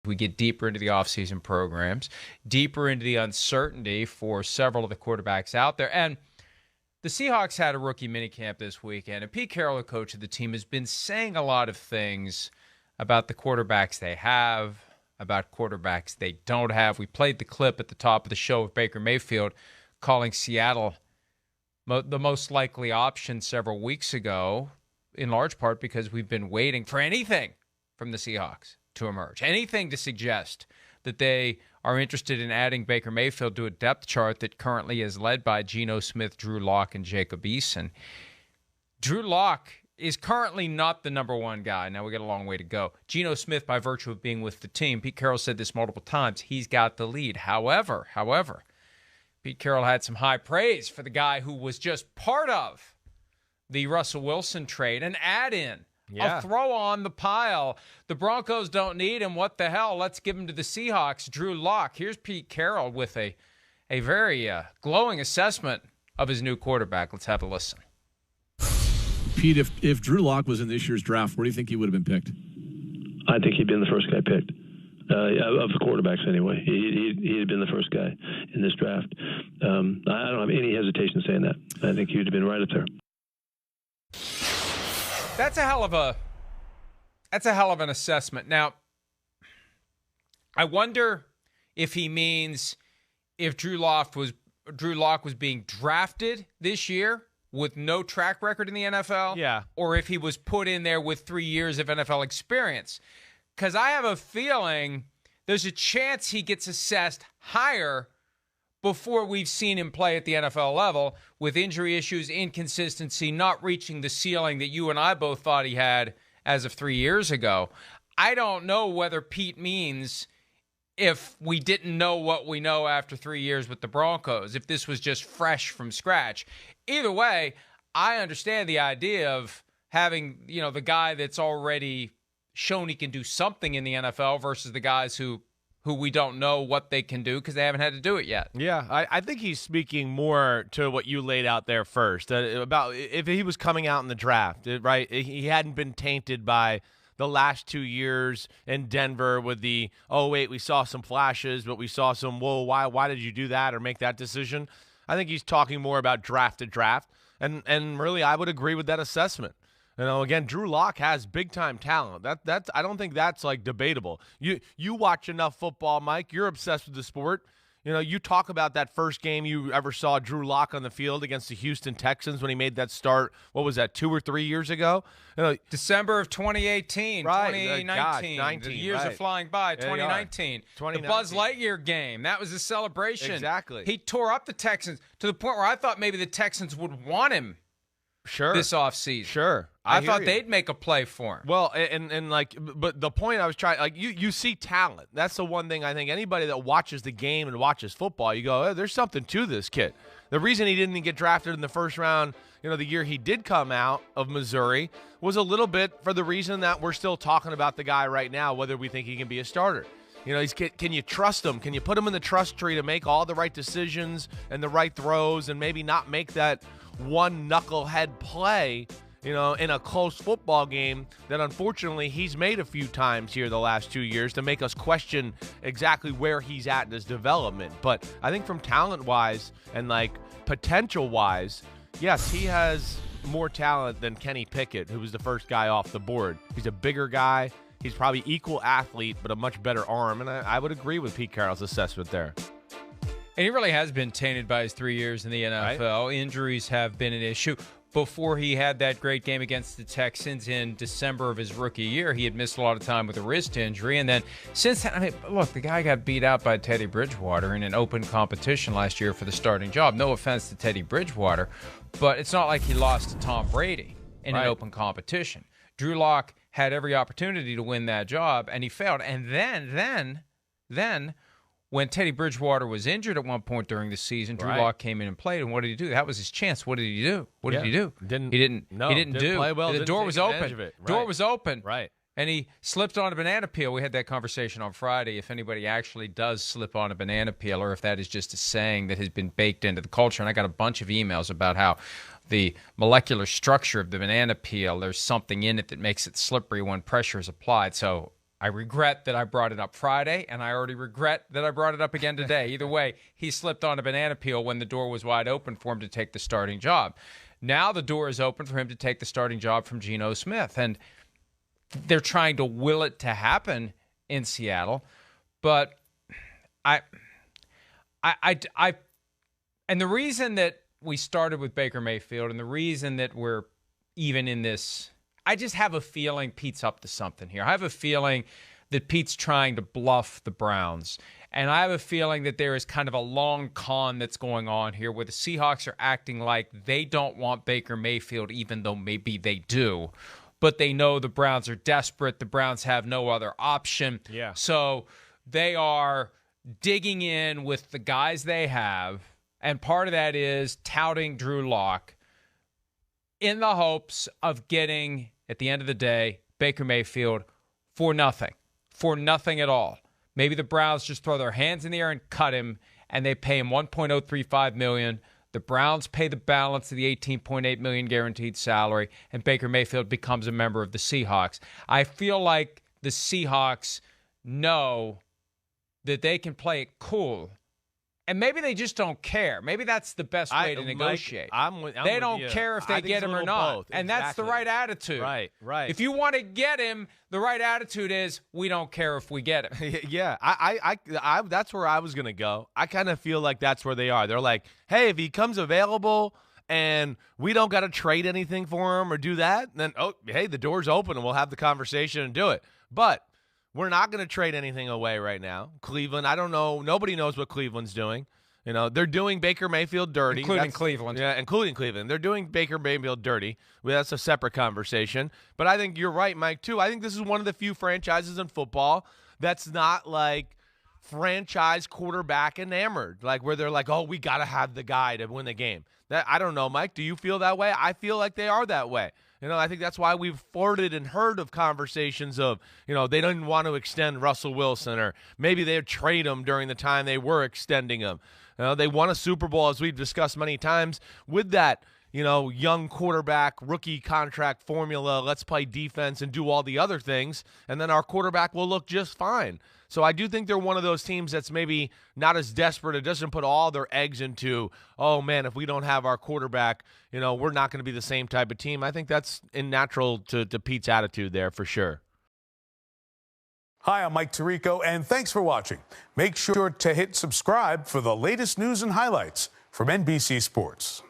We get deeper into the offseason programs, deeper into the uncertainty for several of the quarterbacks out there. And the Seahawks had a rookie minicamp this weekend, and Pete Carroll, the coach of the team, has been saying a lot of things about the quarterbacks they have, about quarterbacks they don't have. We played the clip at the top of the show of Baker Mayfield calling Seattle the most likely option several weeks ago, in large part because we've been waiting for anything from the Seahawks to emerge, anything to suggest that they are interested in adding Baker Mayfield to a depth chart that currently is led by Geno Smith, Drew Lock, and Jacob Eason. Drew Lock is currently not the number one guy. Now, we got a long way to go. Geno Smith, by virtue of being with the team, Pete Carroll said this multiple times, he's got the lead. However, Pete Carroll had some high praise for the guy who was just part of the Russell Wilson trade, an add-in, a throw on the pile. The Broncos don't need him. What the hell? Let's give him to the Seahawks. Drew Lock. Here's Pete Carroll with a very glowing assessment of his new quarterback. Let's have a listen. Pete, if Drew Lock was in this year's draft, where do you think he would have been picked? I think he'd been the first guy picked. Of the quarterbacks, anyway. He had been the first guy in this draft. I don't have any hesitation saying that. I think he'd have been right up there. That's a hell of an assessment. Now, I wonder if he means if Drew Lock was being drafted this year with no track record in the NFL, or if he was put in there with 3 years of NFL experience. Because I have a feeling there's a chance he gets assessed higher before we've seen him play at the NFL level with injury issues, inconsistency, not reaching the ceiling that you and I both thought he had as of 3 years ago. I don't know whether Pete means if we didn't know what we know after 3 years with the Broncos, if this was just fresh from scratch. Either way, I understand the idea of having, the guy that's already shown he can do something in the NFL versus the guys who we don't know what they can do because they haven't had to do it yet. Yeah, I think he's speaking more to what you laid out there first, about if he was coming out in the draft, right? He hadn't been tainted by the last 2 years in Denver with the, we saw some flashes, but we saw some, why did you do that or make that decision? I think he's talking more about draft to draft, and really I would agree with that assessment. Again, Drew Lock has big-time talent. That's I don't think that's, debatable. You watch enough football, Mike. You're obsessed with the sport. You talk about that first game you ever saw Drew Lock on the field against the Houston Texans when he made that start, what was that, 2 or 3 years ago? December of 2018, right, 2019. The years are flying by. 2019. The Buzz Lightyear game. That was a celebration. Exactly. He tore up the Texans to the point where I thought maybe the Texans would want him this offseason. Sure. I thought they'd make a play for him. Well, but the point I was trying, you see talent. That's the one thing I think anybody that watches the game and watches football, you go, there's something to this kid. The reason he didn't get drafted in the first round, the year he did come out of Missouri, was a little bit for the reason that we're still talking about the guy right now, whether we think he can be a starter. Can you trust him? Can you put him in the trust tree to make all the right decisions and the right throws and maybe not make that one knucklehead play, in a close football game that unfortunately he's made a few times here the last 2 years to make us question exactly where he's at in his development. But I think from talent-wise and, potential-wise, yes, he has more talent than Kenny Pickett, who was the first guy off the board. He's a bigger guy. He's probably equal athlete, but a much better arm. And I would agree with Pete Carroll's assessment there. And he really has been tainted by his 3 years in the NFL. Right. Injuries have been an issue. Before he had that great game against the Texans in December of his rookie year, he had missed a lot of time with a wrist injury. And then since then, look, the guy got beat out by Teddy Bridgewater in an open competition last year for the starting job. No offense to Teddy Bridgewater, but it's not like he lost to Tom Brady in an open competition. Drew Lock had every opportunity to win that job, and he failed. And then when Teddy Bridgewater was injured at one point during the season, Drew Lock came in and played, and what did he do? That was his chance. What did he do? He didn't play well. The door was open. Door was open. Right. And he slipped on a banana peel. We had that conversation on Friday. If anybody actually does slip on a banana peel, or if that is just a saying that has been baked into the culture. And I got a bunch of emails about how the molecular structure of the banana peel, there's something in it that makes it slippery when pressure is applied. So I regret that I brought it up Friday, and I already regret that I brought it up again today. Either way, he slipped on a banana peel when the door was wide open for him to take the starting job. Now the door is open for him to take the starting job from Geno Smith, and they're trying to will it to happen in Seattle. But and the reason that we started with Baker Mayfield and the reason that we're even in this, I just have a feeling Pete's up to something here. I have a feeling that Pete's trying to bluff the Browns. And I have a feeling that there is kind of a long con that's going on here where the Seahawks are acting like they don't want Baker Mayfield, even though maybe they do. But they know the Browns are desperate. The Browns have no other option. Yeah. So they are digging in with the guys they have. And part of that is touting Drew Lock in the hopes of getting, at the end of the day, Baker Mayfield for nothing at all. Maybe the Browns just throw their hands in the air and cut him, and they pay him $1.035 million. The Browns pay the balance of the $18.8 million guaranteed salary, and Baker Mayfield becomes a member of the Seahawks. I feel like the Seahawks know that they can play it cool. And maybe they just don't care. Maybe that's the best way to negotiate. They don't care if they get him or not. Both. And that's the right attitude. Right. If you want to get him, the right attitude is we don't care if we get him. Yeah, I that's where I was going to go. I kind of feel like that's where they are. They're like, hey, if he comes available and we don't got to trade anything for him or do that, then, hey, the door's open and we'll have the conversation and do it. But we're not going to trade anything away right now. Cleveland, I don't know. Nobody knows what Cleveland's doing. You know, they're doing Baker Mayfield dirty. Including Cleveland. Yeah, including Cleveland. They're doing Baker Mayfield dirty. Well, that's a separate conversation. But I think you're right, Mike, too. I think this is one of the few franchises in football that's not like franchise quarterback enamored, like where they're like, oh, we got to have the guy to win the game. I don't know, Mike. Do you feel that way? I feel like they are that way. You know, I think that's why we've forwarded and heard of conversations of, you know, they didn't want to extend Russell Wilson, or maybe they'd trade him during the time they were extending him. You know, they won a Super Bowl, as we've discussed many times, with that, you know, young quarterback, rookie contract formula. Let's play defense and do all the other things, and then our quarterback will look just fine. So I do think they're one of those teams that's maybe not as desperate. It doesn't put all their eggs into, oh, man, if we don't have our quarterback, you know, we're not going to be the same type of team. I think that's natural to Pete's attitude there for sure. Hi, I'm Mike Tirico, and thanks for watching. Make sure to hit subscribe for the latest news and highlights from NBC Sports.